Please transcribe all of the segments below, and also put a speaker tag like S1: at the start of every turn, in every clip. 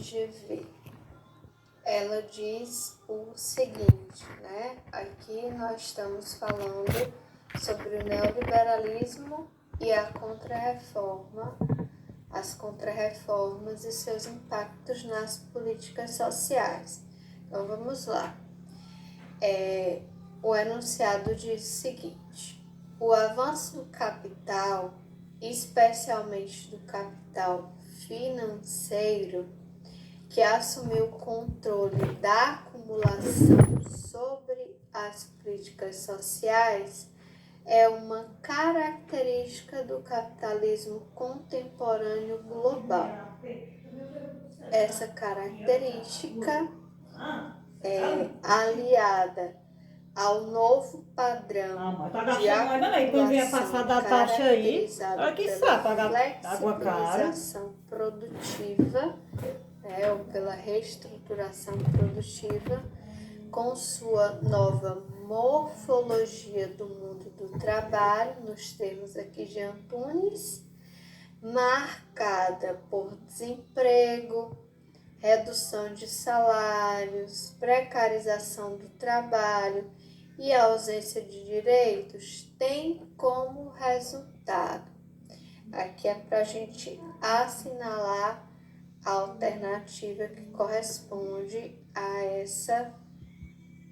S1: FGV. Ela diz o seguinte, né? Aqui nós estamos falando sobre o neoliberalismo e a contrarreforma, as contrarreformas e seus impactos nas políticas sociais. Então vamos lá. O enunciado diz o seguinte: o avanço do capital, especialmente do capital financeiro, que assumiu o controle da acumulação sobre as políticas sociais, é uma característica do capitalismo contemporâneo global. Essa característica é aliada ao novo padrão de acumulação caracterizado pela flexibilização produtiva, ou pela reestruturação produtiva, com sua nova morfologia do mundo do trabalho, nos termos aqui de Antunes, marcada por desemprego, redução de salários, precarização do trabalho e ausência de direitos, tem como resultado. Aqui é para a gente assinalar a alternativa que corresponde a essa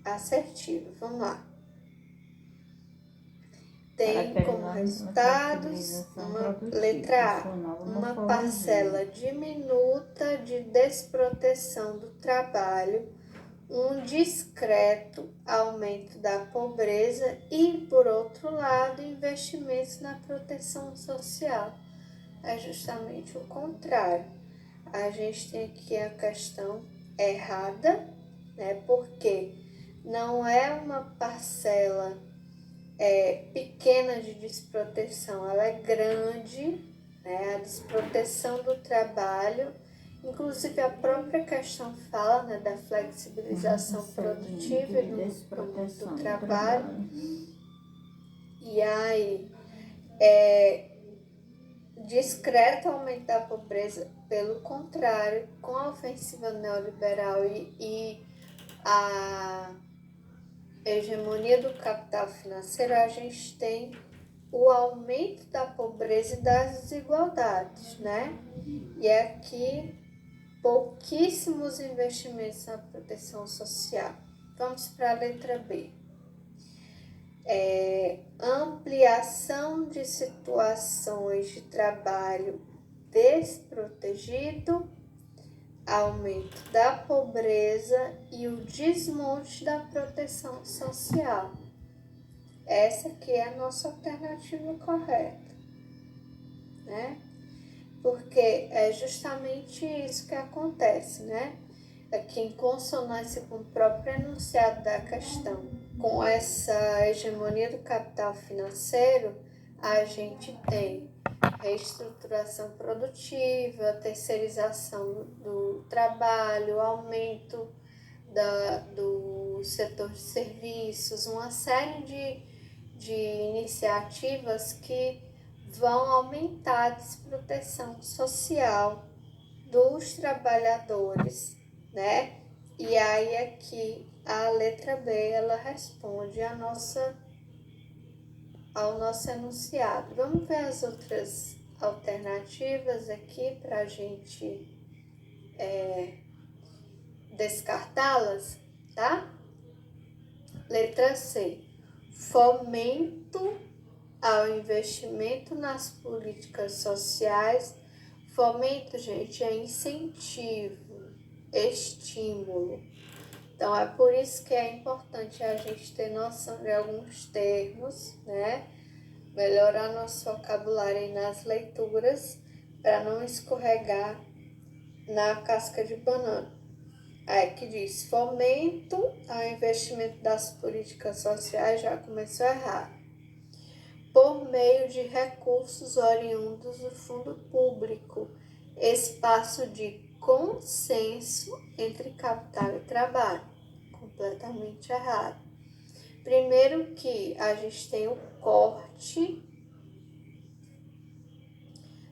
S1: assertiva. Vamos lá. Tem como resultados letra A, uma parcela diminuta de desproteção do trabalho, um discreto aumento da pobreza e, por outro lado, investimentos na proteção social. É justamente o contrário. A gente tem aqui a questão errada, né? Porque não é uma parcela pequena de desproteção, ela é grande, né? A desproteção do trabalho, inclusive a própria questão fala, né, da flexibilização produtiva do trabalho. E aí, discreto aumento da pobreza, pelo contrário, com a ofensiva neoliberal e a hegemonia do capital financeiro, a gente tem o aumento da pobreza e das desigualdades, né? E aqui, pouquíssimos investimentos na proteção social. Vamos para a letra B. Ampliação de situações de trabalho desprotegido, aumento da pobreza e o desmonte da proteção social. Essa aqui é a nossa alternativa correta, né? Porque é justamente isso que acontece, né? Aqui em consonância com o próprio enunciado da questão, com essa hegemonia do capital financeiro, a gente tem reestruturação produtiva, terceirização do trabalho, aumento do setor de serviços, uma série de iniciativas que vão aumentar a desproteção social dos trabalhadores, né? E aí aqui a letra B, ela responde ao nosso enunciado. Vamos ver as outras alternativas aqui para a gente descartá-las, tá? Letra C, fomento ao investimento nas políticas sociais. Fomento, gente, é incentivo, estímulo. Então, é por isso que é importante a gente ter noção de alguns termos, né? Melhorar nosso vocabulário aí nas leituras, para não escorregar na casca de banana. Aí que diz, fomento ao investimento das políticas sociais, já começou errado. Por meio de recursos oriundos do fundo público, espaço de consenso entre capital e trabalho. Completamente errado. Primeiro que a gente tem o corte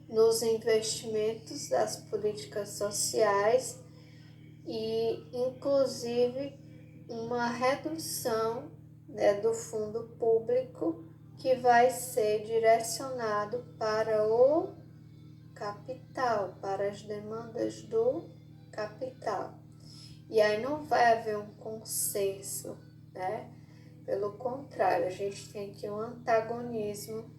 S1: nos investimentos das políticas sociais e, inclusive, uma redução, né, do fundo público que vai ser direcionado para o capital, para as demandas do capital. E aí não vai haver um consenso, né? Pelo contrário, a gente tem aqui um antagonismo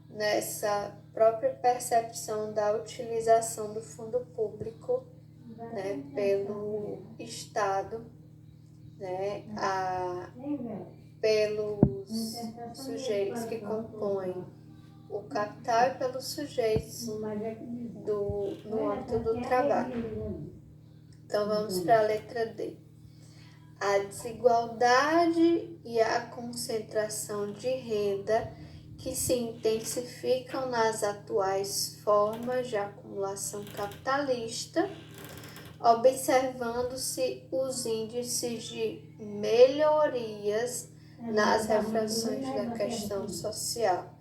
S1: nessa própria percepção da utilização do fundo público, né, pelo Estado, né, pelos sujeitos que compõem o capital e pelos sujeitos no âmbito do trabalho. Então vamos para a letra D. A desigualdade e a concentração de renda que se intensificam nas atuais formas de acumulação capitalista, observando-se os índices de melhorias nas reflexões da questão social.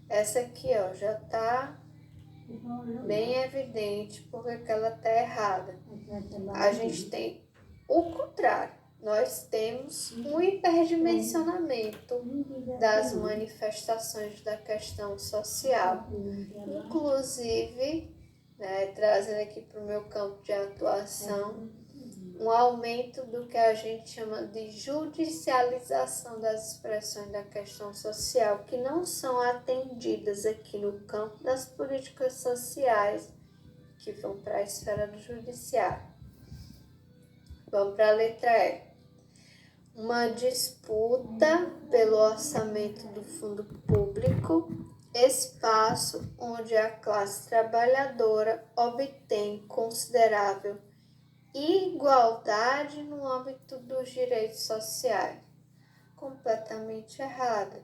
S1: Essa aqui, ó, já está bem evidente porque ela está errada. A gente tem o contrário. Nós temos um hiperdimensionamento das manifestações da questão social. Inclusive, né, trazendo aqui para o meu campo de atuação, um aumento do que a gente chama de judicialização das expressões da questão social, que não são atendidas aqui no campo das políticas sociais, que vão para a esfera do judiciário. Vamos para a letra E. Uma disputa pelo orçamento do fundo público, espaço onde a classe trabalhadora obtém considerável igualdade no âmbito dos direitos sociais. Completamente errada.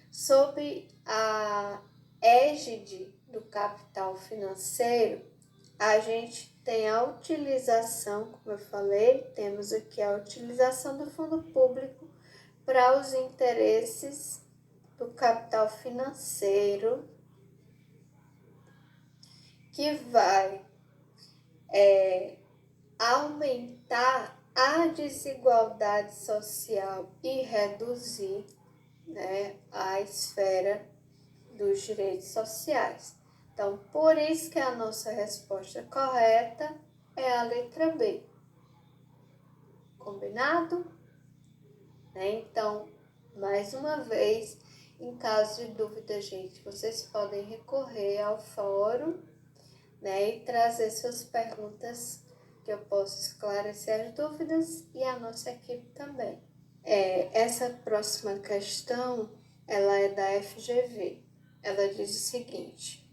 S1: Sob a égide do capital financeiro, a gente tem a utilização, como eu falei, temos aqui a utilização do fundo público para os interesses do capital financeiro, que vai aumentar a desigualdade social e reduzir, né, a esfera dos direitos sociais. Então, por isso que a nossa resposta correta é a letra B. Combinado? Né? Então, mais uma vez, em caso de dúvida, gente, vocês podem recorrer ao fórum, né, e trazer suas perguntas, que eu posso esclarecer as dúvidas e a nossa equipe também. Essa próxima questão, ela é da FGV. Ela diz o seguinte: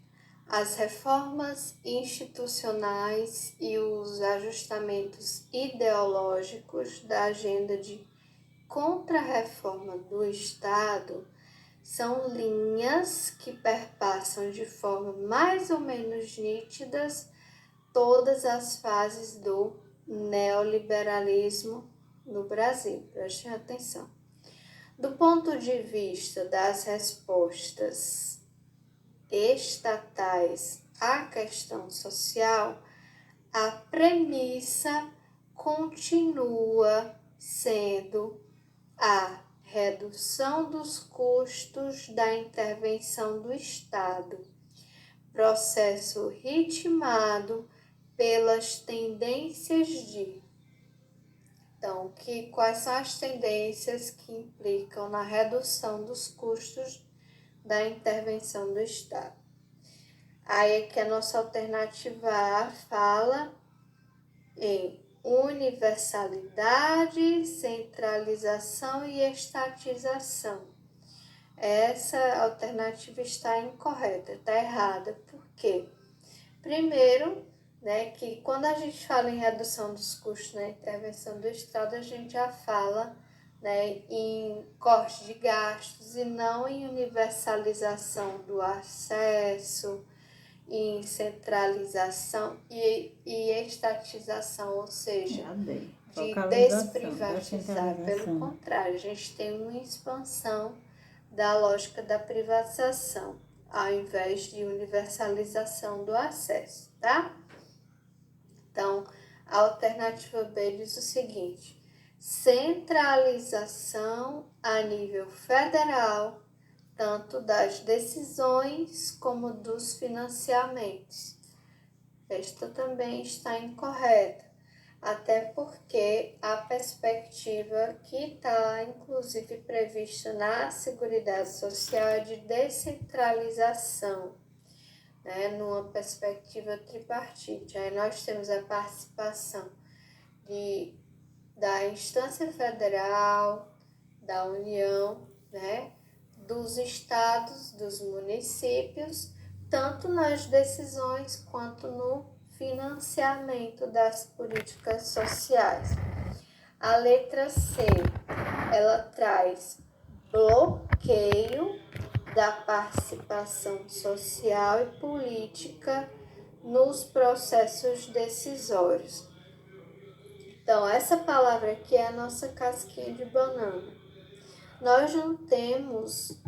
S1: as reformas institucionais e os ajustamentos ideológicos da agenda de contra-reforma do Estado são linhas que perpassam de forma mais ou menos nítidas todas as fases do neoliberalismo no Brasil. Prestem atenção. Do ponto de vista das respostas estatais à questão social, a premissa continua sendo a redução dos custos da intervenção do Estado, processo ritmado pelas tendências de... Então, quais são as tendências que implicam na redução dos custos da intervenção do Estado? Aí aqui a nossa alternativa A fala em universalidade, centralização e estatização. Essa alternativa está incorreta, está errada. Por quê? Primeiro, né, que quando a gente fala em redução dos custos na intervenção do Estado, a gente já fala, né, em corte de gastos e não em universalização do acesso, em centralização e estatização, ou seja, de desprivatizar. Pelo contrário, a gente tem uma expansão da lógica da privatização, ao invés de universalização do acesso, tá? Então, A alternativa B diz o seguinte: centralização a nível federal, tanto das decisões como dos financiamentos. Esta também está incorreta, até porque a perspectiva que está, inclusive, prevista na Seguridade Social é de descentralização, né, numa perspectiva tripartite. Aí nós temos a participação da instância federal, da União, né, dos estados, dos municípios, tanto nas decisões quanto no financiamento das políticas sociais. A letra C, ela traz bloqueio da participação social e política nos processos decisórios. Então, essa palavra aqui é a nossa casquinha de banana. Nós não temos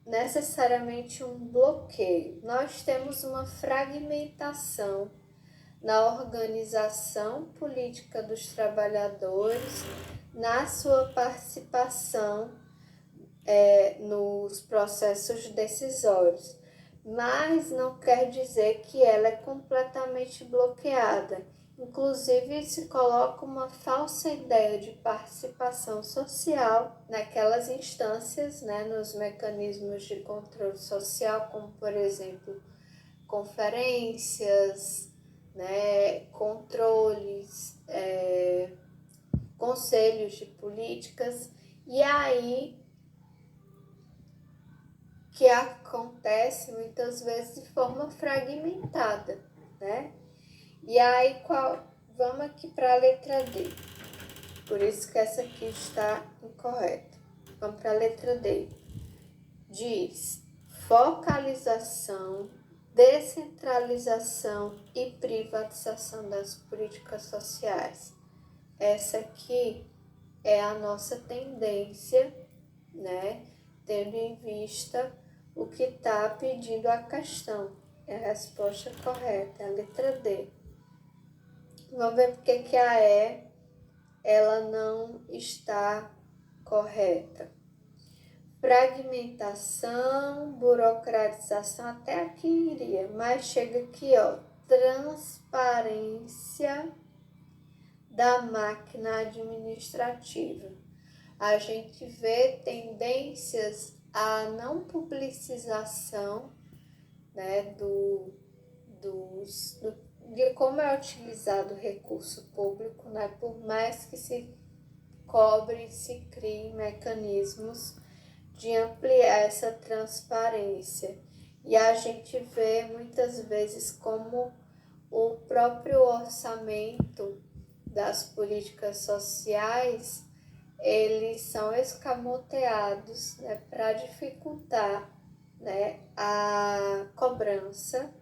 S1: necessariamente um bloqueio, nós temos uma fragmentação na organização política dos trabalhadores, na sua participação nos processos decisórios, mas não quer dizer que ela é completamente bloqueada. Inclusive, se coloca uma falsa ideia de participação social naquelas instâncias, né, nos mecanismos de controle social, como, por exemplo, conferências, né, controles, conselhos de políticas, e aí que acontece muitas vezes de forma fragmentada, né? E aí, vamos aqui para a letra D. Por isso que essa aqui está incorreta. Vamos para a letra D. Diz: focalização, descentralização e privatização das políticas sociais. Essa aqui é a nossa tendência, né? Tendo em vista o que está pedindo a questão. É a resposta correta, é a letra D. Vamos ver porque que a E ela não está correta. Fragmentação, burocratização, até aqui iria, mas chega aqui, ó, transparência da máquina administrativa. A gente vê tendências à não publicização, né, de como é utilizado o recurso público, né, por mais que se cobre, se criem mecanismos de ampliar essa transparência. E a gente vê muitas vezes como o próprio orçamento das políticas sociais, eles são escamoteados, né, para dificultar, né, a cobrança,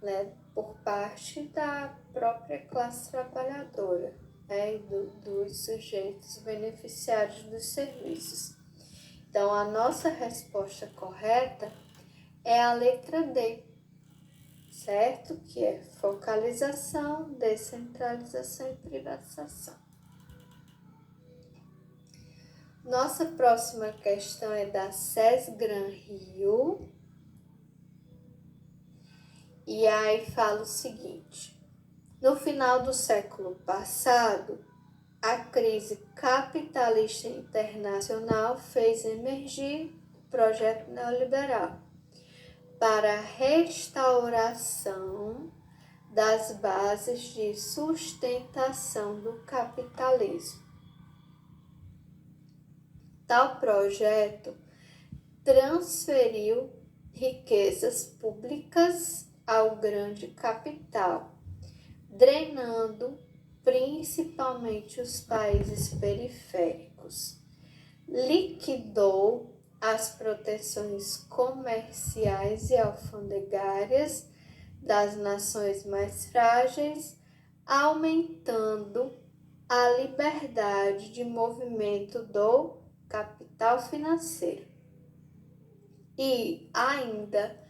S1: né, por parte da própria classe trabalhadora, né, e dos sujeitos beneficiários dos serviços. Então, a nossa resposta correta é a letra D, certo? Que é focalização, descentralização e privatização. Nossa próxima questão é da SESGRAN Rio. E aí fala o seguinte: no final do século passado, a crise capitalista internacional fez emergir o projeto neoliberal para a restauração das bases de sustentação do capitalismo. Tal projeto transferiu riquezas públicas ao grande capital, drenando principalmente os países periféricos. Liquidou as proteções comerciais e alfandegárias das nações mais frágeis, aumentando a liberdade de movimento do capital financeiro. E ainda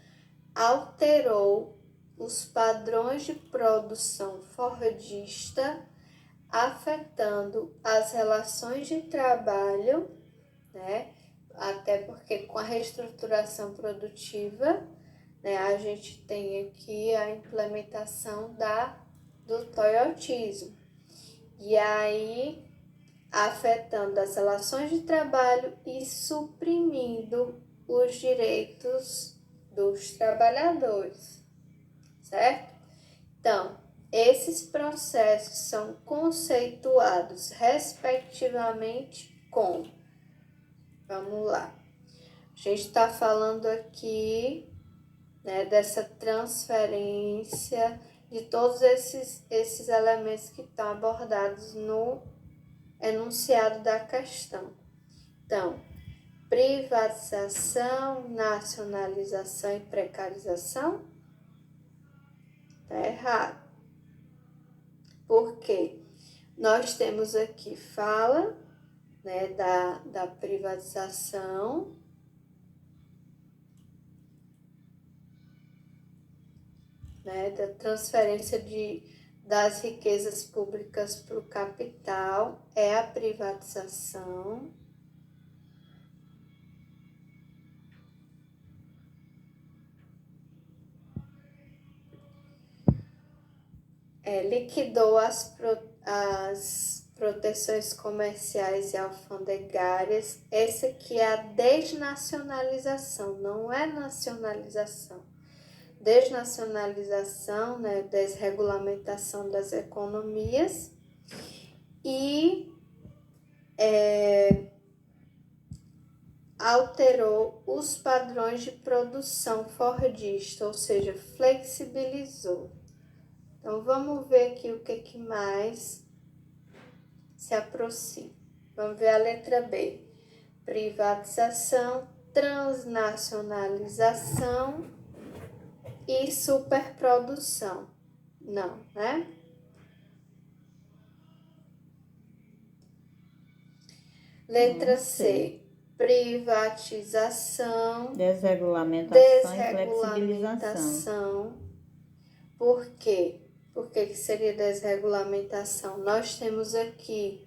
S1: alterou os padrões de produção fordista, afetando as relações de trabalho, né? Até porque com a reestruturação produtiva, né, a gente tem aqui a implementação do toyotismo. E aí, afetando as relações de trabalho e suprimindo os direitos dos trabalhadores, certo? Então, esses processos são conceituados respectivamente como, vamos lá, a gente está falando aqui, né, dessa transferência de todos esses elementos que estão abordados no enunciado da questão. Então, privatização, nacionalização e precarização? Está errado. Por quê? Nós temos aqui fala, né, da privatização, né, da transferência das riquezas públicas para o capital, é a privatização. Liquidou as proteções comerciais e alfandegárias. Essa aqui é a desnacionalização, não é nacionalização. Desnacionalização, né, desregulamentação das economias e alterou os padrões de produção fordista, ou seja, flexibilizou. Então, vamos ver aqui o que mais se aproxima. Vamos ver a letra B. Privatização, transnacionalização e superprodução. Não, né? Letra C. Privatização, desregulamentação. Por quê? Por que seria desregulamentação? Nós temos aqui,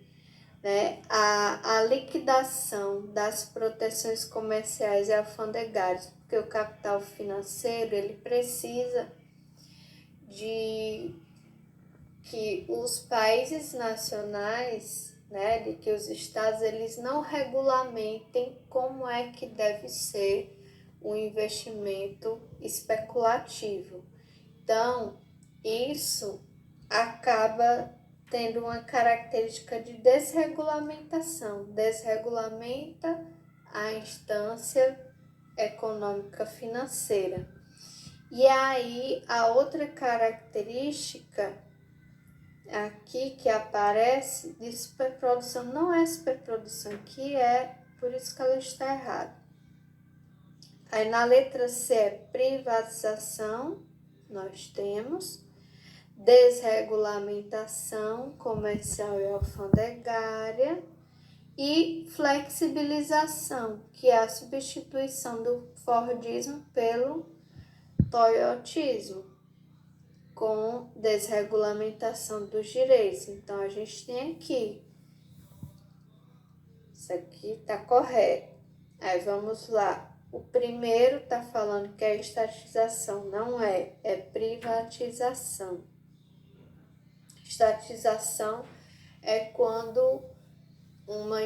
S1: né, a liquidação das proteções comerciais e alfandegárias, porque o capital financeiro ele precisa de que os países nacionais, né, de que os estados eles não regulamentem como é que deve ser um investimento especulativo. Então, isso acaba tendo uma característica de desregulamentação. Desregulamenta a instância econômica financeira. E aí, a outra característica aqui que aparece de superprodução, não é superprodução, que é por isso que ela está errada. Aí na letra C é privatização, nós temos desregulamentação comercial e alfandegária e flexibilização, que é a substituição do fordismo pelo toyotismo, com desregulamentação dos direitos. Então, a gente tem aqui, isso aqui está correto. Aí, vamos lá. O primeiro está falando que é estatização, não é privatização. Estatização é quando uma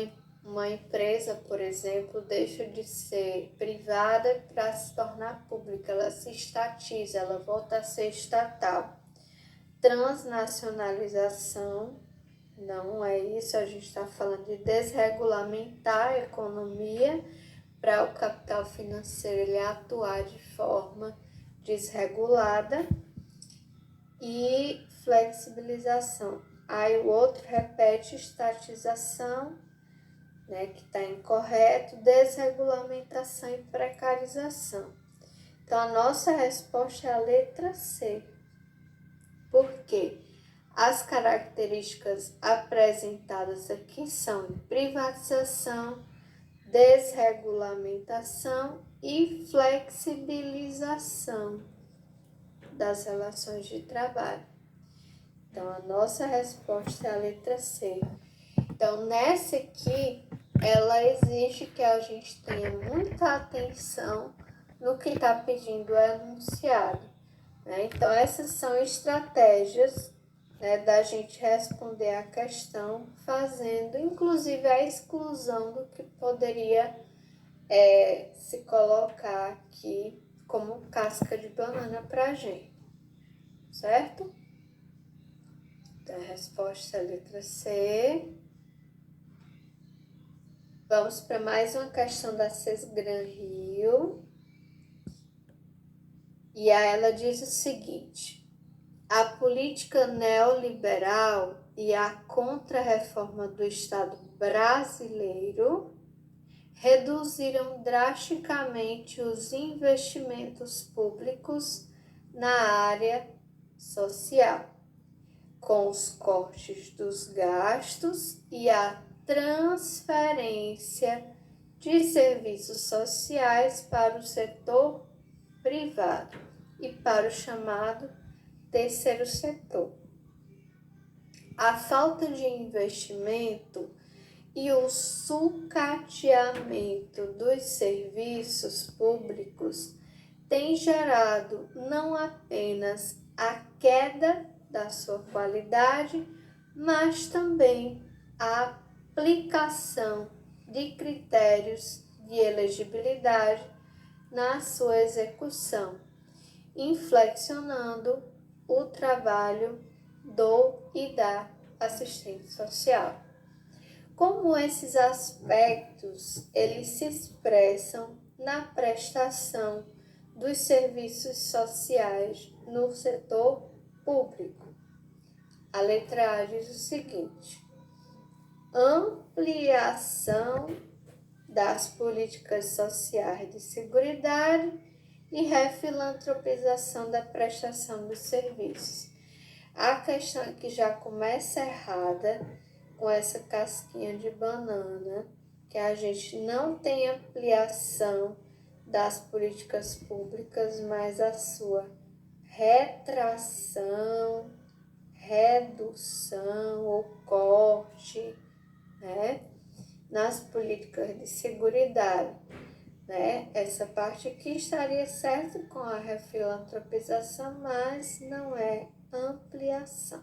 S1: empresa, por exemplo, deixa de ser privada para se tornar pública, ela se estatiza, ela volta a ser estatal. Transnacionalização, não é isso, a gente está falando de desregulamentar a economia para o capital financeiro ele atuar de forma desregulada. E flexibilização. Aí o outro repete estatização, né, que está incorreto, desregulamentação e precarização. Então, a nossa resposta é a letra C. Por quê? As características apresentadas aqui são privatização, desregulamentação e flexibilização. das relações de trabalho. Então, a nossa resposta é a letra C. Então, nessa aqui, ela exige que a gente tenha muita atenção no que está pedindo o enunciado, né? Então, essas são estratégias, né, da gente responder a questão, fazendo inclusive a exclusão do que poderia se colocar aqui como casca de banana para a gente, certo? Então, a resposta é a letra C. Vamos para mais uma questão da Sesgran Rio. E aí ela diz o seguinte: a política neoliberal e a contra-reforma do Estado brasileiro reduziram drasticamente os investimentos públicos na área social, com os cortes dos gastos e a transferência de serviços sociais para o setor privado e para o chamado terceiro setor. A falta de investimento e o sucateamento dos serviços públicos tem gerado não apenas a queda da sua qualidade, mas também a aplicação de critérios de elegibilidade na sua execução, inflexionando o trabalho do e da assistente social. Como esses aspectos eles se expressam na prestação dos serviços sociais no setor público? A letra A diz o seguinte: ampliação das políticas sociais de seguridade e refilantropização da prestação dos serviços. A questão aqui já começa errada, com essa casquinha de banana, que a gente não tem ampliação das políticas públicas, mas a sua retração, redução ou corte, né, nas políticas de seguridade, né? Essa parte aqui estaria certa com a refilantropização, mas não é ampliação,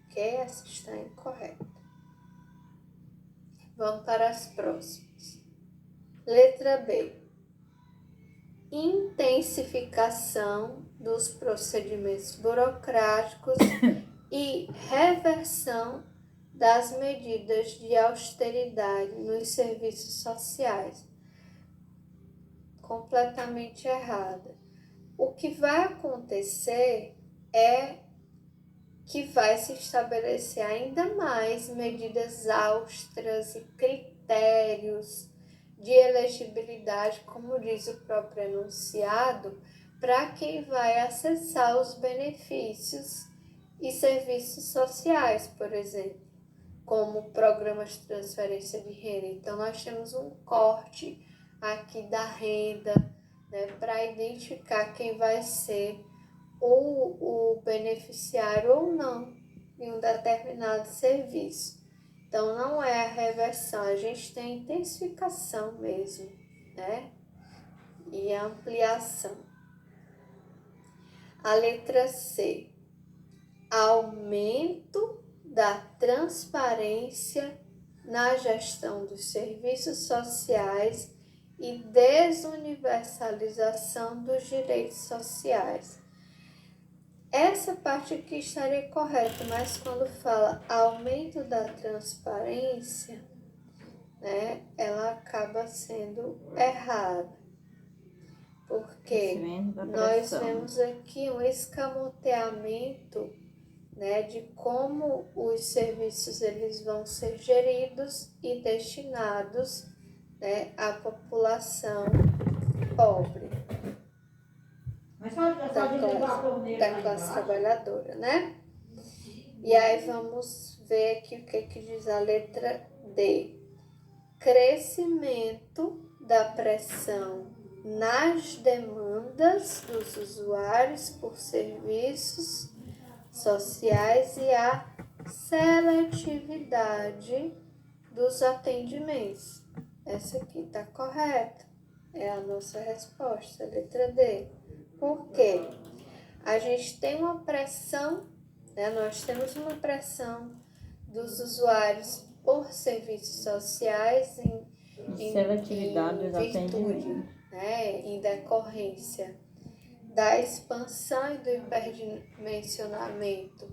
S1: ok? Essa está incorreta. Vamos para as próximas. Letra B. Intensificação dos procedimentos burocráticos e reversão das medidas de austeridade nos serviços sociais. Completamente errada. O que vai acontecer é que vai se estabelecer ainda mais medidas austras e critérios de elegibilidade, como diz o próprio enunciado, para quem vai acessar os benefícios e serviços sociais, por exemplo, como programas de transferência de renda. Então, nós temos um corte aqui da renda, né, para identificar quem vai ser o beneficiário ou não em um determinado serviço. Então, não é a reversão, a gente tem intensificação mesmo, né? E a ampliação. A letra C. Aumento da transparência na gestão dos serviços sociais e desuniversalização dos direitos sociais. Essa parte aqui estaria correta, mas quando fala aumento da transparência, né, ela acaba sendo errada. Porque nós vemos aqui um escamoteamento, né, de como os serviços eles vão ser geridos e destinados, né, à população pobre. Da classe trabalhadora, né? E aí vamos ver aqui o que diz a letra D. Crescimento da pressão nas demandas dos usuários por serviços sociais e a seletividade dos atendimentos. Essa aqui está correta. É a nossa resposta, letra D. Por quê? A gente tem uma pressão, né? Nós temos uma pressão dos usuários por serviços sociais em
S2: seletividade dos
S1: virtude,
S2: atendimentos.
S1: né? Em decorrência da expansão e do hiperdimensionamento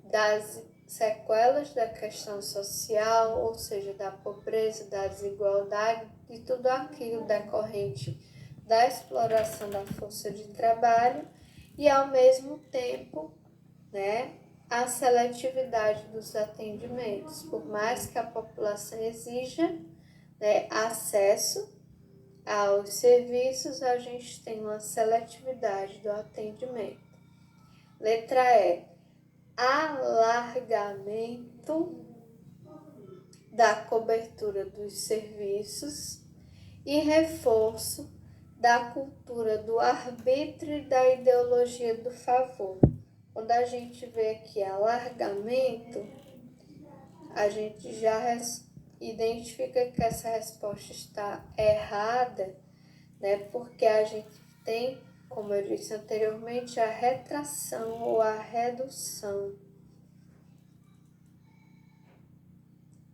S1: das sequelas da questão social, ou seja, da pobreza, da desigualdade, de tudo aquilo decorrente da exploração da força de trabalho e, ao mesmo tempo, né, a seletividade dos atendimentos. Por mais que a população exija, né, acesso aos serviços, a gente tem uma seletividade do atendimento. Letra E. Alargamento da cobertura dos serviços e reforço da cultura do arbítrio e da ideologia do favor. Quando a gente vê aqui alargamento, a gente já identifica que essa resposta está errada, né? Porque a gente tem, como eu disse anteriormente, a retração ou a redução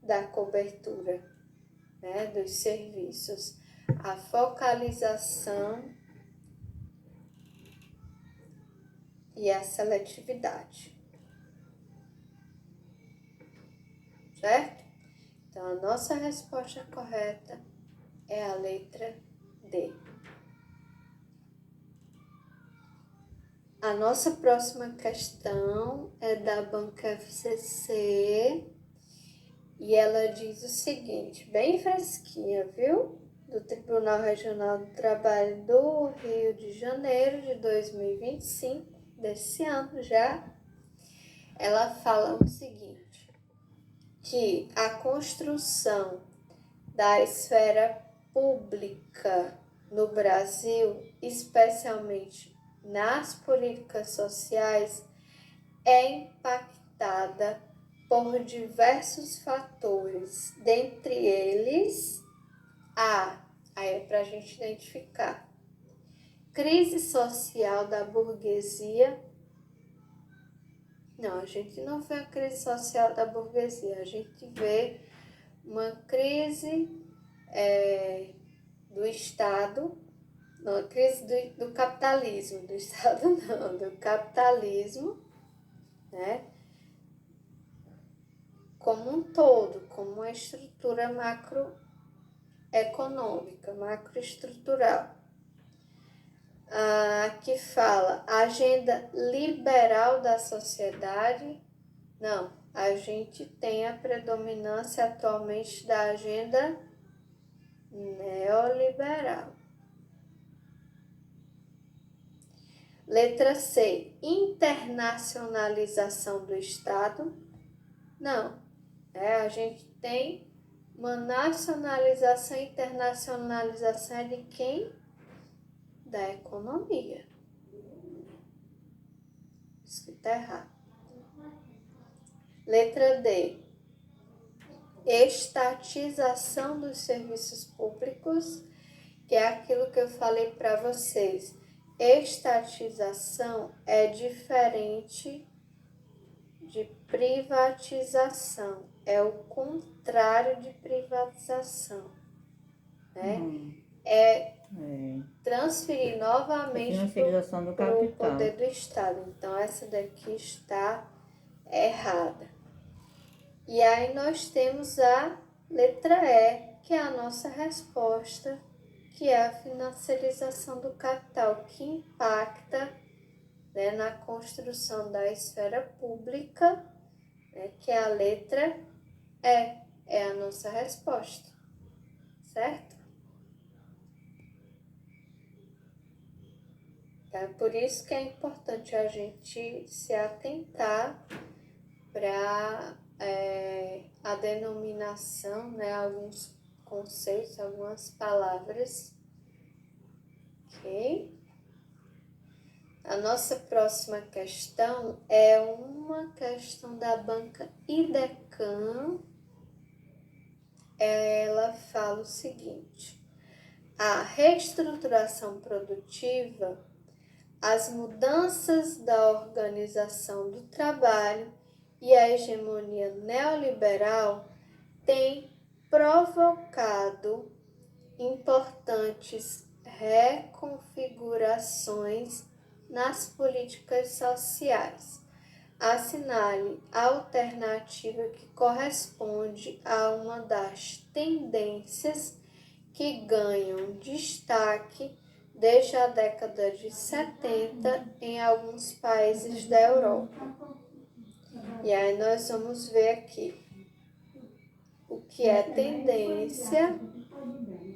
S1: da cobertura, né, dos serviços, a focalização e a seletividade, certo? Então, a nossa resposta correta é a letra D. A nossa próxima questão é da banca FCC e ela diz o seguinte, bem fresquinha, viu? Do Tribunal Regional do Trabalho do Rio de Janeiro de 2025, desse ano já. Ela fala o seguinte, que a construção da esfera pública no Brasil, especialmente nas políticas sociais, é impactada por diversos fatores, dentre eles aí é para a gente identificar, crise social da burguesia. Não, a gente não vê a crise social da burguesia, a gente vê uma crise do Estado, não, a crise do capitalismo, do Estado não, do capitalismo, né? Como um todo, como uma estrutura macroeconômica, macroestrutural. Que fala agenda liberal da sociedade. Não, a gente tem a predominância atualmente da agenda neoliberal. Letra C, internacionalização do Estado. Não, a gente tem uma nacionalização e internacionalização é de quem? Da economia. Isso que está errado. Letra D, estatização dos serviços públicos, que é aquilo que eu falei para vocês. Estatização é diferente de privatização, é o contrário de privatização, né? Transferir novamente para o poder do Estado. Então, essa daqui está errada. E aí nós temos a letra E, que é a nossa resposta, que é a financiarização do capital, que impacta, né, na construção da esfera pública, né, que é a letra E, é a nossa resposta, certo? Tá? Por isso que é importante a gente se atentar para a denominação, né, alguns conceitos, algumas palavras ok? A nossa próxima questão é uma questão da banca IDECAM. Ela fala o seguinte: a reestruturação produtiva, as mudanças da organização do trabalho e a hegemonia neoliberal têm provocado importantes reconfigurações nas políticas sociais. Assinale a alternativa que corresponde a uma das tendências que ganham destaque desde a década de 70 em alguns países da Europa. E aí nós vamos ver aqui o que é tendência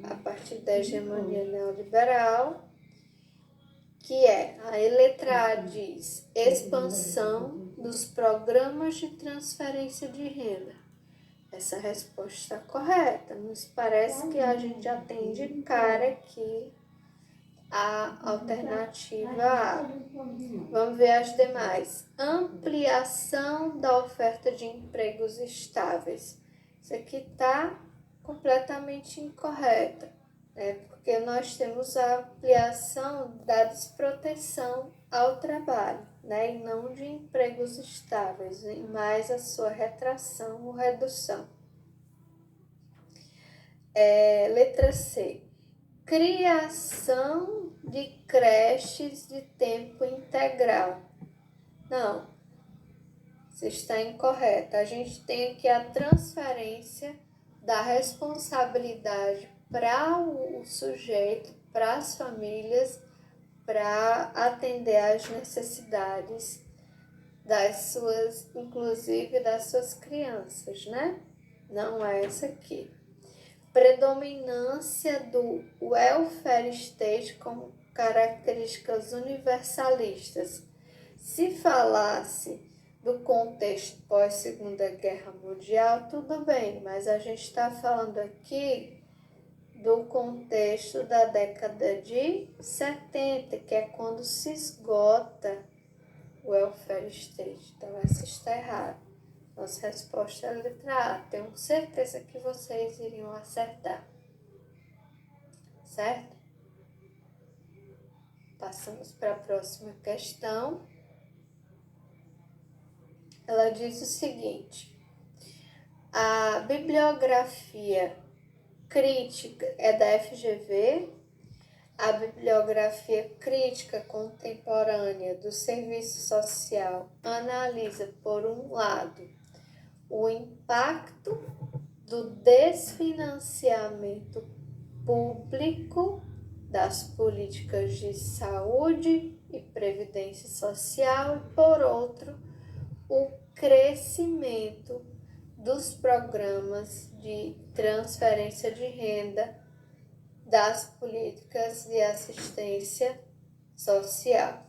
S1: a partir da hegemonia neoliberal, que é a letra A diz expansão dos programas de transferência de renda. Essa resposta está correta, nos parece que a gente já tem de cara aqui a alternativa A. Vamos ver as demais. Ampliação da oferta de empregos estáveis. Isso aqui está completamente incorreta, né? Porque nós temos a ampliação da desproteção ao trabalho, né? E não de empregos estáveis, mas a sua retração ou redução. Letra C. Criação de creches de tempo integral. Não, isso está incorreto. A gente tem aqui a transferência da responsabilidade para o sujeito, para as famílias, para atender às necessidades das suas, inclusive das suas crianças, né? Não é essa aqui. Predominância do welfare state como características universalistas. Se falasse do contexto pós-Segunda Guerra Mundial, tudo bem, mas a gente está falando aqui do contexto da década de 70, que é quando se esgota o welfare state. Então, essa está errada. Nossa resposta é a letra A. Tenho certeza que vocês iriam acertar. Certo? Passamos para a próxima questão. Ela diz o seguinte: a bibliografia crítica é da FGV, a bibliografia crítica contemporânea do serviço social analisa, por um lado, o impacto do desfinanciamento público das políticas de saúde e previdência social e, por outro, o crescimento dos programas de transferência de renda das políticas de assistência social.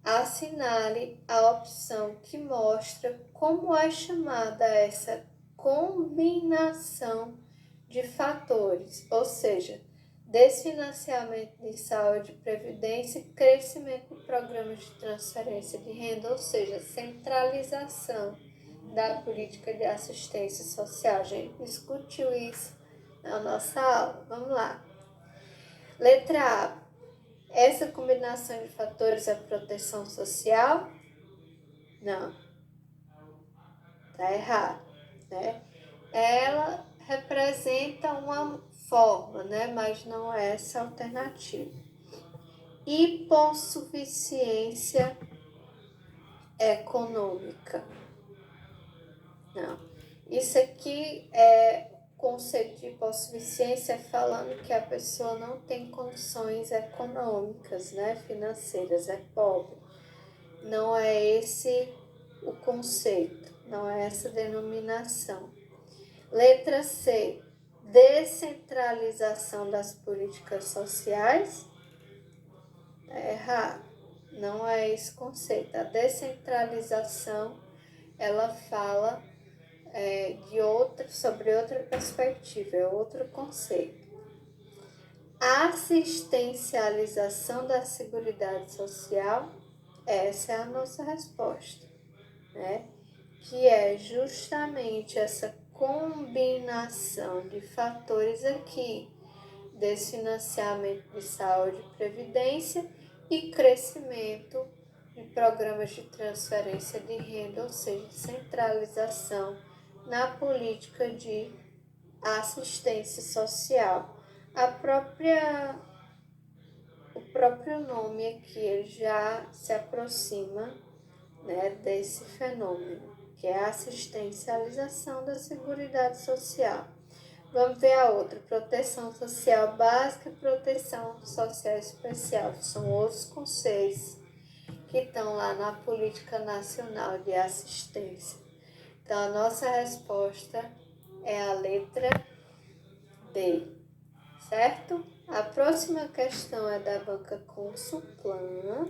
S1: Assinale a opção que mostra como é chamada essa combinação de fatores, ou seja, desfinanciamento de saúde e previdência e crescimento de programas de transferência de renda, ou seja, centralização da política de assistência social. A gente discutiu isso na nossa aula. Vamos lá. Letra A. Essa combinação de fatores é proteção social? Não. Está errado, né? Ela representa uma forma, né? Mas não é essa a alternativa. Hipossuficiência econômica. Não. Isso aqui é conceito de hipossuficiência falando que a pessoa não tem condições econômicas, né, financeiras, é pobre. Não é esse o conceito, não é essa denominação. Letra C, descentralização das políticas sociais. É errado, não é esse conceito. A descentralização, ela fala sobre outra perspectiva, é outro conceito. assistencialização da Seguridade Social? Essa é a nossa resposta, né? Que é justamente essa combinação de fatores aqui, desfinanciamento de saúde e previdência e crescimento de programas de transferência de renda, ou seja, centralização na política de assistência social. O próprio nome aqui ele já se aproxima, né, desse fenômeno, que é a assistencialização da Seguridade Social. Vamos ver a outra, proteção social básica e proteção social especial. São outros conceitos que estão lá na Política Nacional de Assistência. Então, a nossa resposta é a letra D, certo? A próxima questão é da banca Consulplan.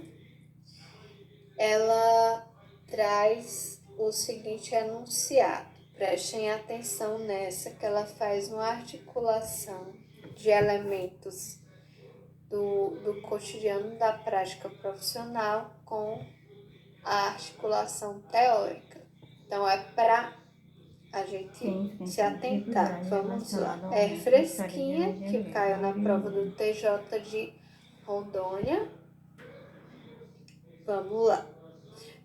S1: Ela traz o seguinte enunciado. Prestem atenção nessa, que ela faz uma articulação de elementos do cotidiano da prática profissional com a articulação teórica. Então, é para a gente se atentar. Vamos lá. É fresquinha, que caiu na prova do TJ de Rondônia. Vamos lá.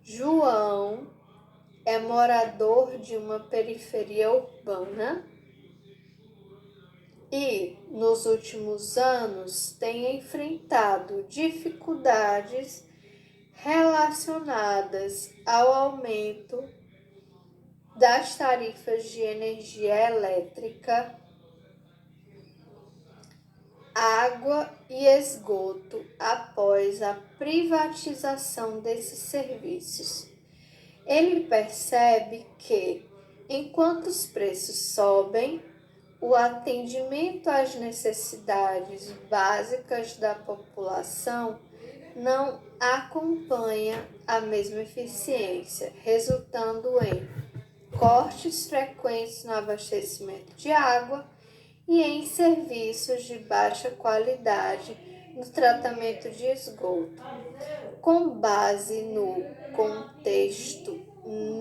S1: João é morador de uma periferia urbana e, nos últimos anos, tem enfrentado dificuldades relacionadas ao aumento das tarifas de energia elétrica, água e esgoto após a privatização desses serviços. Ele percebe que, enquanto os preços sobem, o atendimento às necessidades básicas da população não acompanha a mesma eficiência, resultando em cortes frequentes no abastecimento de água e em serviços de baixa qualidade no tratamento de esgoto. Com base no contexto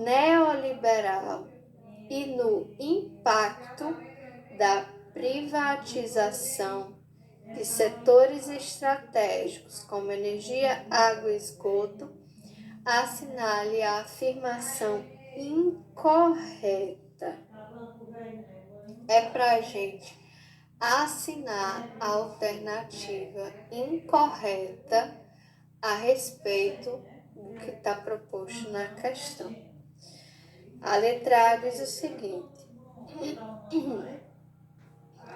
S1: neoliberal e no impacto da privatização de setores estratégicos como energia, água e esgoto, assinale a afirmação incorreta. É para a gente assinar a alternativa incorreta a respeito do que está proposto na questão. A letra A diz o seguinte: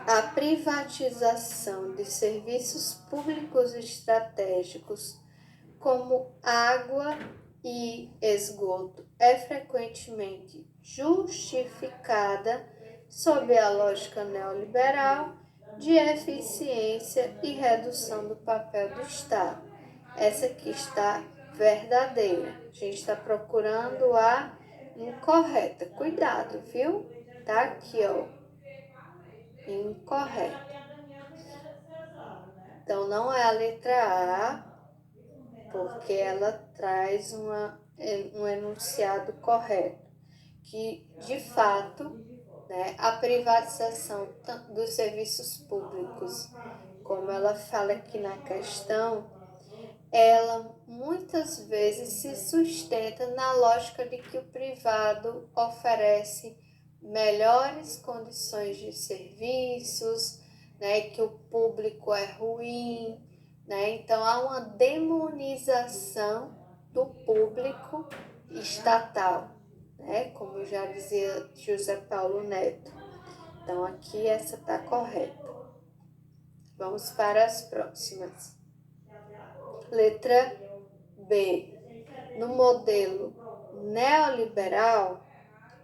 S1: a privatização de serviços públicos estratégicos como água e esgoto é frequentemente justificada sob a lógica neoliberal de eficiência e redução do papel do Estado. Essa aqui está verdadeira. A gente está procurando a incorreta. Cuidado, viu? Tá aqui, ó. Incorreta. Então, não é a letra A, porque ela traz um enunciado correto, que, de fato, né, a privatização dos serviços públicos, como ela fala aqui na questão, ela muitas vezes se sustenta na lógica de que o privado oferece melhores condições de serviços, né, que o público é ruim, né? Então há uma demonização do público estatal, né? Como já dizia José Paulo Neto. Então aqui essa está correta. Vamos para as próximas. Letra B. No modelo neoliberal,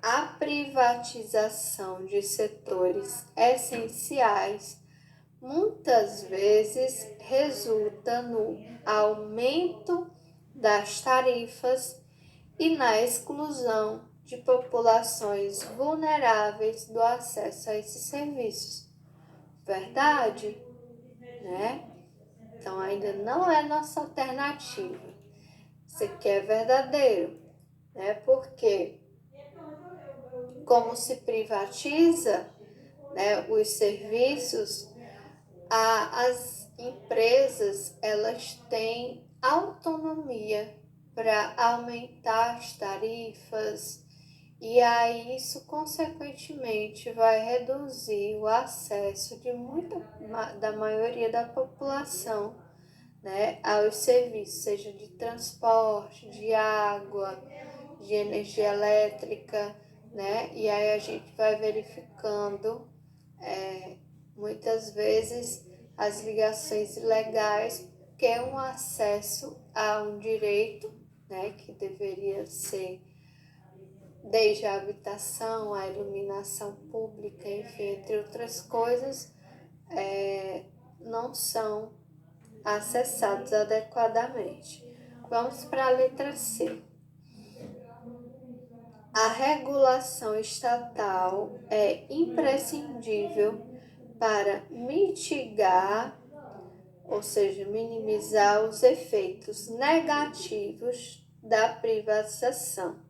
S1: a privatização de setores essenciais muitas vezes resulta no aumento das tarifas e na exclusão de populações vulneráveis do acesso a esses serviços. Verdade? né? Então ainda não é nossa alternativa. Isso aqui é verdadeiro, né? Porque como se privatiza, né, os serviços, as empresas elas têm autonomia para aumentar as tarifas e aí isso consequentemente vai reduzir o acesso da maioria da população, né, aos serviços, seja de transporte, de água, de energia elétrica, né? E aí a gente vai verificando muitas vezes as ligações ilegais, que é um acesso a um direito, né, que deveria ser desde a habitação, a iluminação pública, enfim, entre outras coisas, não são acessados adequadamente. Vamos para a letra C. A regulação estatal é imprescindível para mitigar, ou seja, minimizar os efeitos negativos da privatização,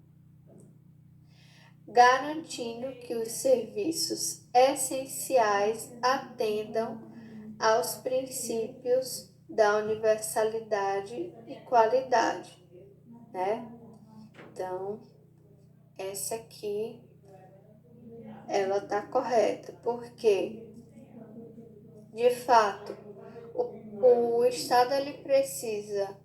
S1: garantindo que os serviços essenciais atendam aos princípios da universalidade e qualidade, né? Então, essa aqui, ela tá correta, porque, de fato, o Estado ele precisa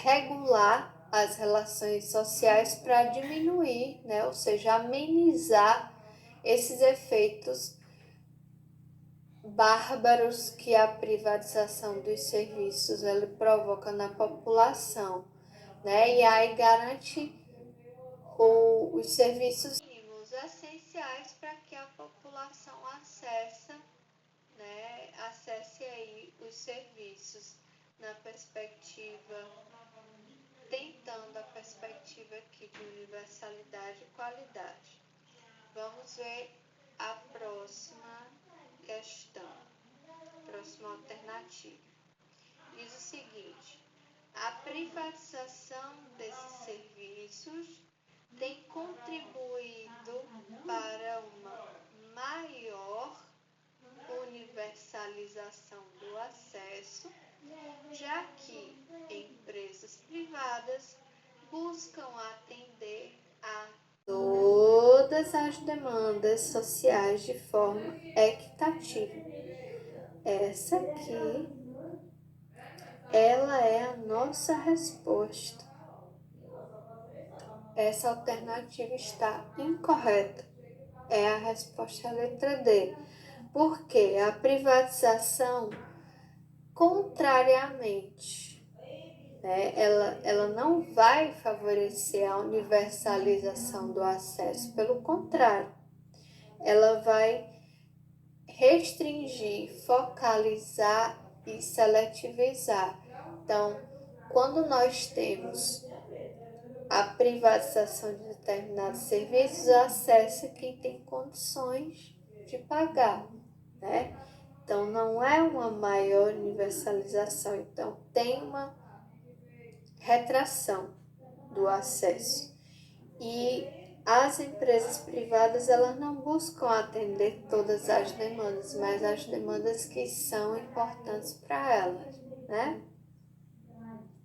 S1: regular as relações sociais para diminuir, né, ou seja, amenizar esses efeitos bárbaros que a privatização dos serviços ele provoca na população, né? E aí garante os serviços mínimos essenciais para que a população acesse aí os serviços na perspectiva, tentando a perspectiva aqui de universalidade e qualidade. Vamos ver a próxima questão, próxima alternativa. Diz o seguinte: a privatização desses serviços tem contribuído para uma maior universalização do acesso, já que empresas privadas buscam atender a todas as demandas sociais de forma equitativa. Essa aqui, ela é a nossa resposta. Essa alternativa está incorreta. É a resposta à letra D. Porque a privatização, contrariamente, né, ela não vai favorecer a universalização do acesso. Pelo contrário, ela vai restringir, focalizar e seletivizar. Então, quando nós temos a privatização de determinados serviços, acessa quem tem condições de pagar, né? Então, não é uma maior universalização, então tem uma retração do acesso. E as empresas privadas, elas não buscam atender todas as demandas, mas as demandas que são importantes para elas, né?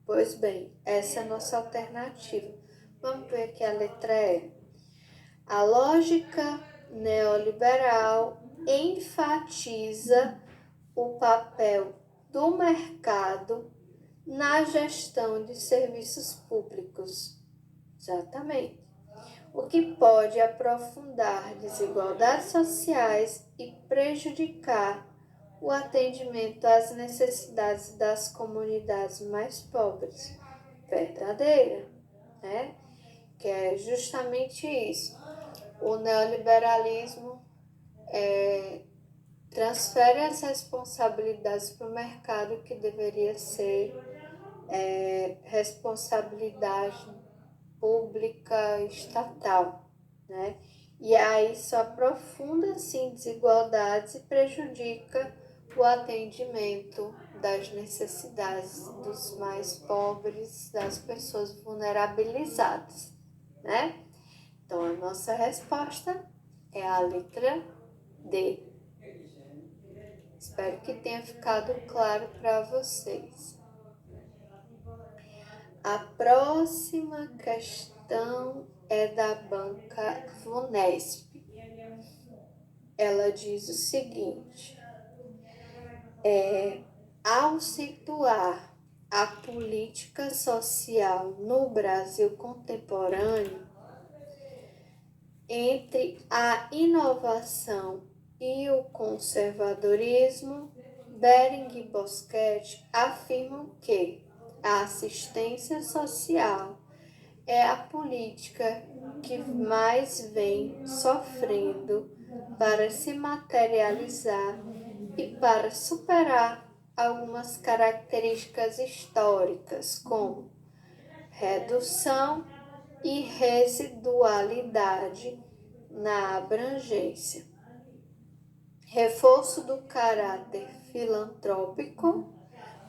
S1: Pois bem, essa é a nossa alternativa. Vamos ver aqui a letra E. A lógica neoliberal enfatiza o papel do mercado na gestão de serviços públicos. Exatamente. O que pode aprofundar desigualdades sociais e prejudicar o atendimento às necessidades das comunidades mais pobres. Verdadeira, né? Que é justamente isso. O neoliberalismo transfere as responsabilidades para o mercado, que deveria ser responsabilidade pública estatal, né? E aí isso aprofunda, sim, desigualdades e prejudica o atendimento das necessidades dos mais pobres, das pessoas vulnerabilizadas, né? Então, a nossa resposta é a letra D. Espero que tenha ficado claro para vocês. A próxima questão é da banca Vunesp. Ela diz o seguinte: ao situar a política social no Brasil contemporâneo, entre a inovação e o conservadorismo, Bering e Bosquet afirmam que a assistência social é a política que mais vem sofrendo para se materializar e para superar algumas características históricas, como redução e residualidade na abrangência, reforço do caráter filantrópico,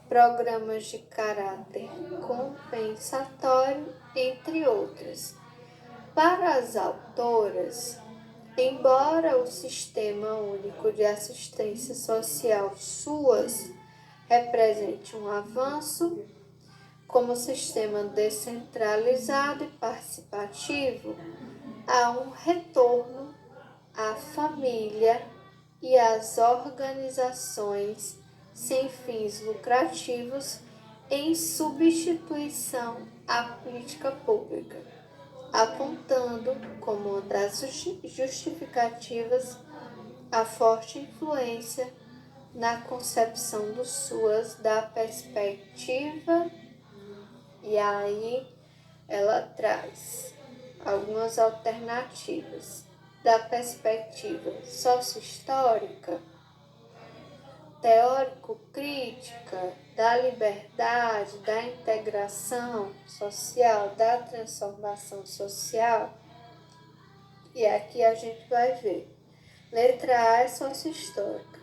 S1: programas de caráter compensatório, entre outras. Para as autoras, embora o Sistema Único de Assistência Social SUAS represente um avanço, como sistema descentralizado e participativo, há um retorno à família e às organizações sem fins lucrativos em substituição à política pública, apontando como uma das justificativas a forte influência na concepção do SUAS da perspectiva. E aí ela traz algumas alternativas da perspectiva sócio-histórica, teórico-crítica, da liberdade, da integração social, da transformação social. E aqui a gente vai ver. Letra A é sócio-histórica.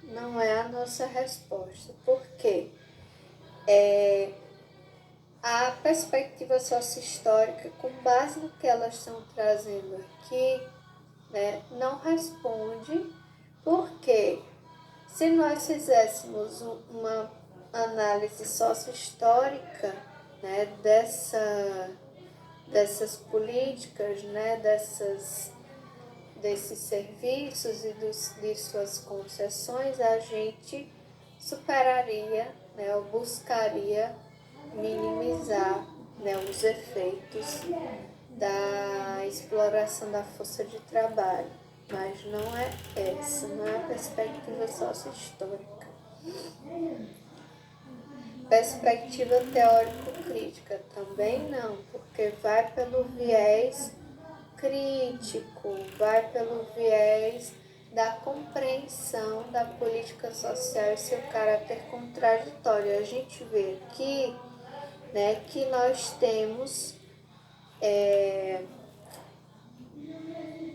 S1: Não é a nossa resposta. Por quê? A perspectiva sócio-histórica, com base no que elas estão trazendo aqui, né, não responde, porque se nós fizéssemos uma análise sócio-histórica, né, dessas políticas, né, desses serviços e de suas concessões, a gente superaria, né, ou buscaria minimizar, né, os efeitos da exploração da força de trabalho, mas não é essa, não é a perspectiva sócio-histórica. Perspectiva teórico-crítica também não, porque vai pelo viés crítico, vai pelo viés da compreensão da política social e seu caráter contraditório. A gente vê aqui, né, que nós temos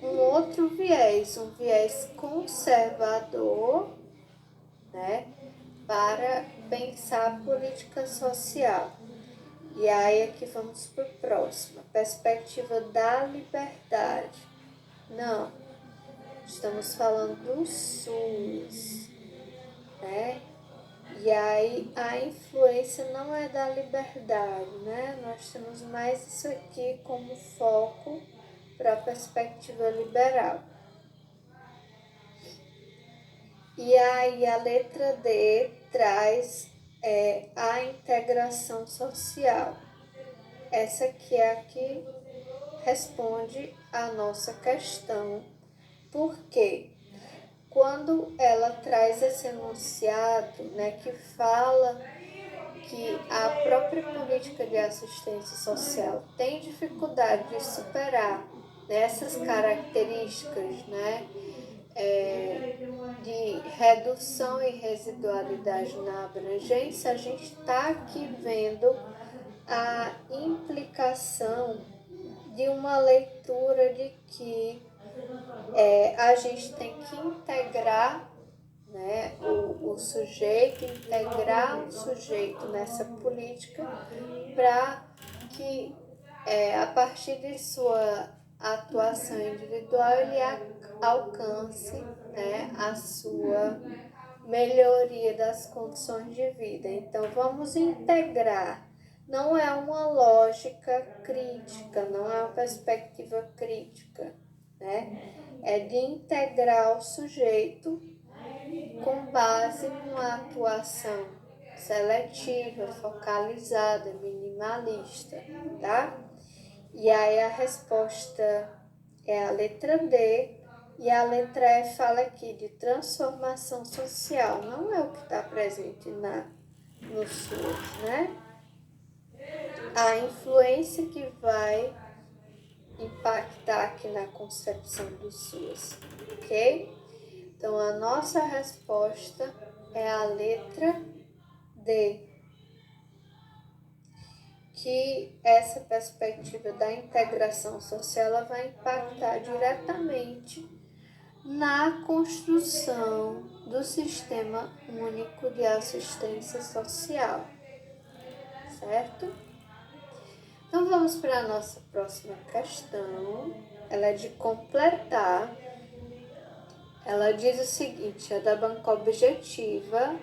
S1: um outro viés, um viés conservador, né, para pensar a política social. E aí aqui vamos para o próximo, perspectiva da liberdade. Não, estamos falando do SUS, né? E aí a influência não é da liberdade, né? Nós temos mais isso aqui como foco para a perspectiva liberal. E aí a letra D traz a integração social. Essa aqui é a que responde a nossa questão. Por quê? Quando ela traz esse enunciado, né, que fala que a própria política de assistência social tem dificuldade de superar essas características, né, de redução e residualidade na abrangência, a gente está aqui vendo a implicação de uma leitura de que A gente tem que integrar, né, o sujeito, integrar o sujeito nessa política para que, a partir de sua atuação individual, ele alcance, né, a sua melhoria das condições de vida. Então, vamos integrar. Não é uma lógica crítica, não é uma perspectiva crítica, né? É de integrar o sujeito com base numa atuação seletiva, focalizada, minimalista, tá? E aí a resposta é a letra D, e a letra E fala aqui de transformação social, não é o que está presente no SUS, né? A influência que vai impactar aqui na concepção do SUS, ok? Então, a nossa resposta é a letra D, que essa perspectiva da integração social ela vai impactar diretamente na construção do Sistema Único de Assistência Social, certo? Então, vamos para a nossa próxima questão. Ela é de completar. Ela diz o seguinte, é da banca objetiva,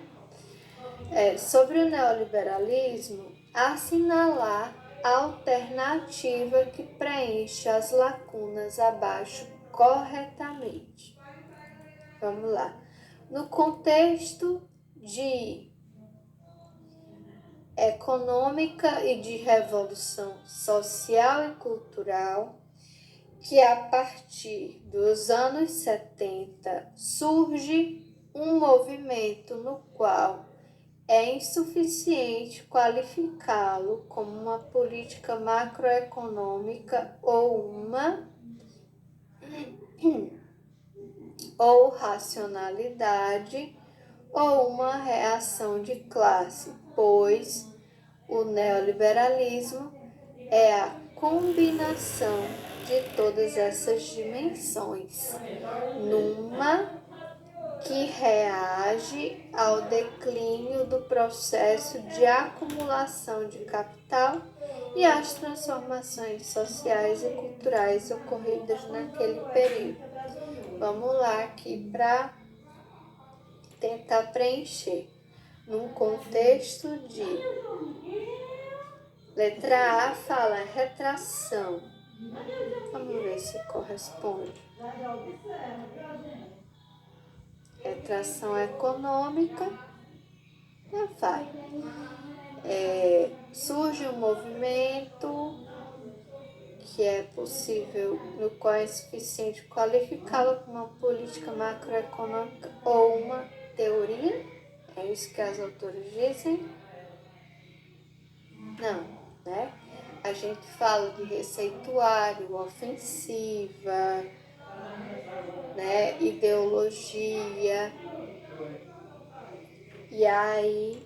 S1: sobre o neoliberalismo, assinalar a alternativa que preenche as lacunas abaixo corretamente. Vamos lá. No contexto de econômica e de revolução social e cultural, que a partir dos anos 70 surge um movimento no qual é insuficiente qualificá-lo como uma política macroeconômica ou racionalidade ou uma reação de classe, pois o neoliberalismo é a combinação de todas essas dimensões numa que reage ao declínio do processo de acumulação de capital e às transformações sociais e culturais ocorridas naquele período. Vamos lá aqui para tentar preencher. Num contexto de letra A fala retração. Vamos ver se corresponde. Retração econômica, vai. Surge um movimento que é possível, no qual é insuficiente qualificá-lo como uma política macroeconômica ou uma teoria. É isso que as autoras dizem? Não, né? A gente fala de receituário, ofensiva, né? Ideologia. E aí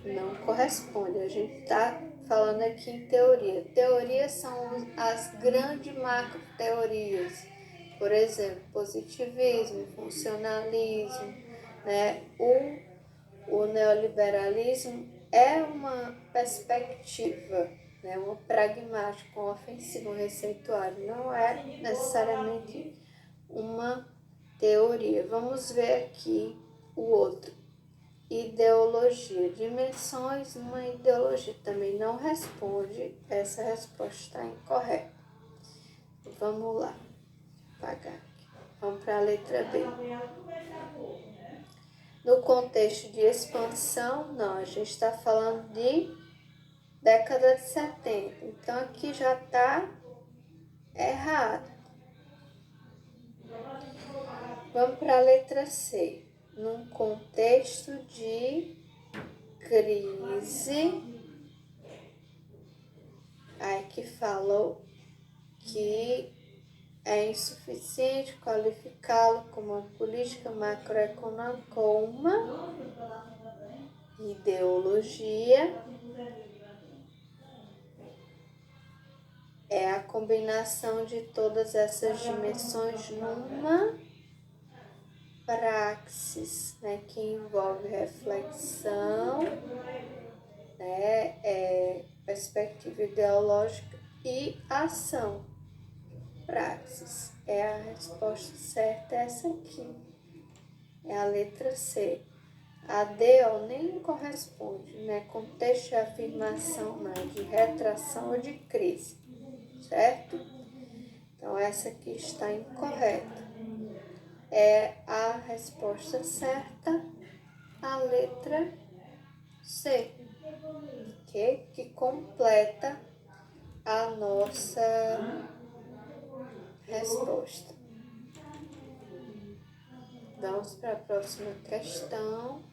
S1: não corresponde. A gente está falando aqui em teoria. Teorias são as grandes macro teorias. Por exemplo, positivismo, funcionalismo, né? O neoliberalismo é uma perspectiva, né? Uma pragmática, uma ofensiva, um receituário. Não é necessariamente uma teoria. Vamos ver aqui o outro. Ideologia. Dimensões numa ideologia. Também não responde. Essa resposta está incorreta. Vamos lá. Apagar aqui. Vamos para a letra B. No contexto de expansão, não. A gente está falando de década de 70. Então, aqui já está errado. Vamos para a letra C. Num contexto de crise, aí que falou que é insuficiente qualificá-lo como uma política macroeconômica ou uma ideologia. É a combinação de todas essas dimensões numa praxis, né, que envolve reflexão, né, perspectiva ideológica e ação. Praxis. É a resposta certa, essa aqui. É a letra C. A D, ó, nem corresponde, né? Contexto de afirmação, não, de retração ou de crise, certo? Então, essa aqui está incorreta. É a resposta certa, a letra C, ok? Que completa a nossa resposta. Vamos para a próxima questão.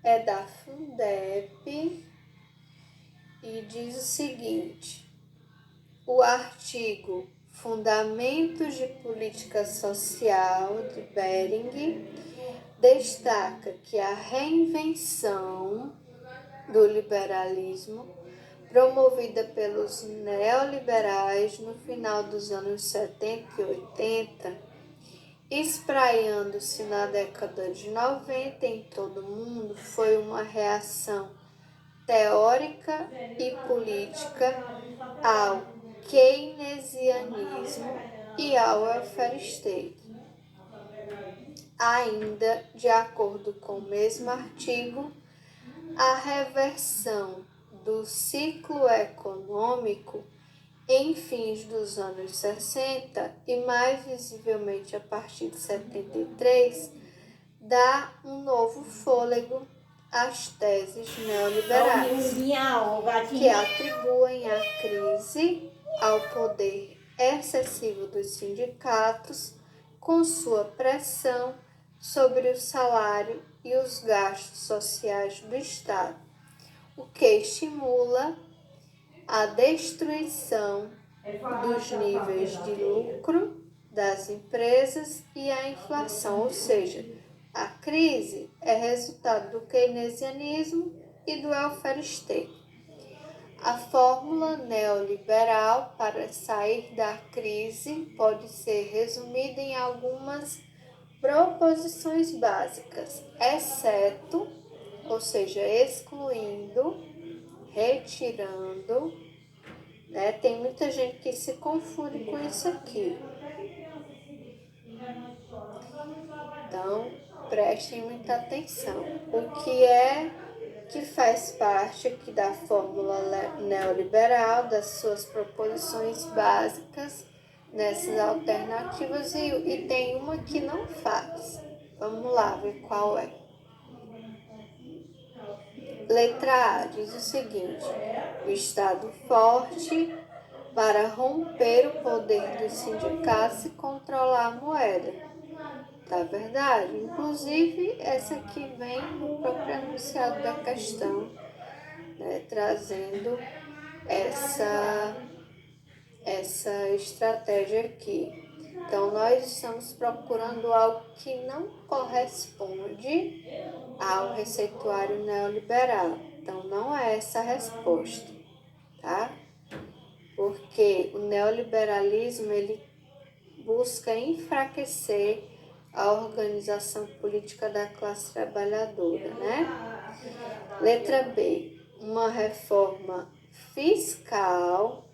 S1: É da Fundeb e diz o seguinte: o artigo Fundamentos de Política Social de Bering destaca que a reinvenção do liberalismo promovida pelos neoliberais no final dos anos 70 e 80, espraiando-se na década de 90 em todo o mundo, foi uma reação teórica e política ao keynesianismo e ao welfare state. Ainda, de acordo com o mesmo artigo, a reversão do ciclo econômico em fins dos anos 60 e mais visivelmente a partir de 73, dá um novo fôlego às teses neoliberais, que atribuem a crise ao poder excessivo dos sindicatos com sua pressão sobre o salário e os gastos sociais do Estado, o que estimula a destruição dos níveis de lucro das empresas e a inflação, ou seja, a crise é resultado do keynesianismo e do welfare state. A fórmula neoliberal para sair da crise pode ser resumida em algumas proposições básicas, exceto, ou seja, excluindo, retirando, né? Tem muita gente que se confunde com isso aqui. Então, prestem muita atenção. O que é que faz parte aqui da fórmula neoliberal, das suas proposições básicas nessas alternativas e tem uma que não faz. Vamos lá ver qual é. Letra A diz o seguinte: o Estado forte para romper o poder dos sindicatos e controlar a moeda. Tá verdade? Inclusive, essa aqui vem no próprio enunciado da questão, né, trazendo essa estratégia aqui. Então, nós estamos procurando algo que não corresponde ao receituário neoliberal. Então, não é essa a resposta, tá? Porque o neoliberalismo, ele busca enfraquecer a organização política da classe trabalhadora, né? Letra B, uma reforma fiscal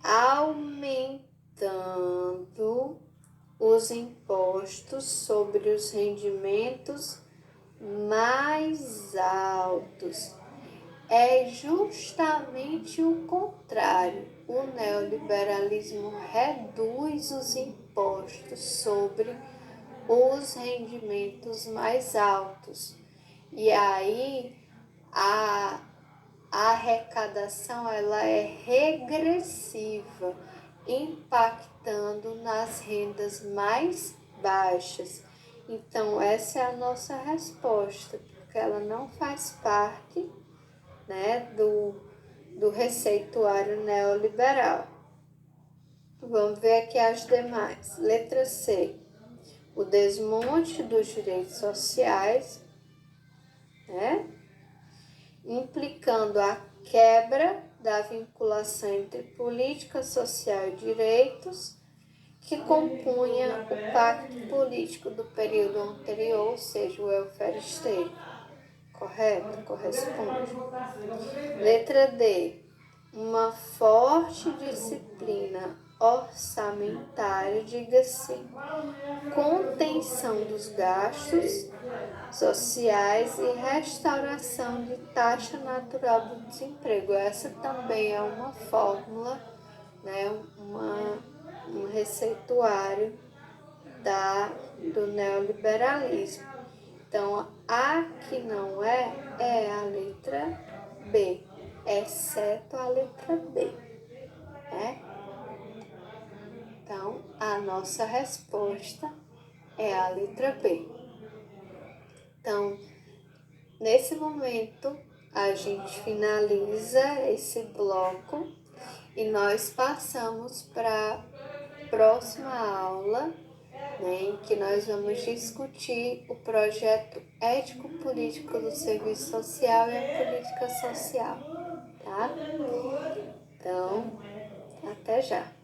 S1: aumentando os impostos sobre os rendimentos mais altos. É justamente o contrário. O neoliberalismo reduz os impostos sobre os rendimentos mais altos. E aí a arrecadação ela é regressiva, impactando nas rendas mais baixas. Então, essa é a nossa resposta, porque ela não faz parte, né, do receituário neoliberal. Vamos ver aqui as demais. Letra C. O desmonte dos direitos sociais, né, implicando a quebra da vinculação entre política social e direitos, que compunha o pacto político do período anterior, ou seja, o welfare state. Correto? Corresponde. Letra D. Uma forte disciplina orçamentária, diga-se, contenção dos gastos sociais e restauração de taxa natural do desemprego. Essa também é uma fórmula, né, um receituário do neoliberalismo. Então, a que não é a letra B, exceto a letra B, né? Então, a nossa resposta é a letra B. Então, nesse momento, a gente finaliza esse bloco e nós passamos para a próxima aula, né, em que nós vamos discutir o projeto ético-político do serviço social e a política social, tá? Então, até já!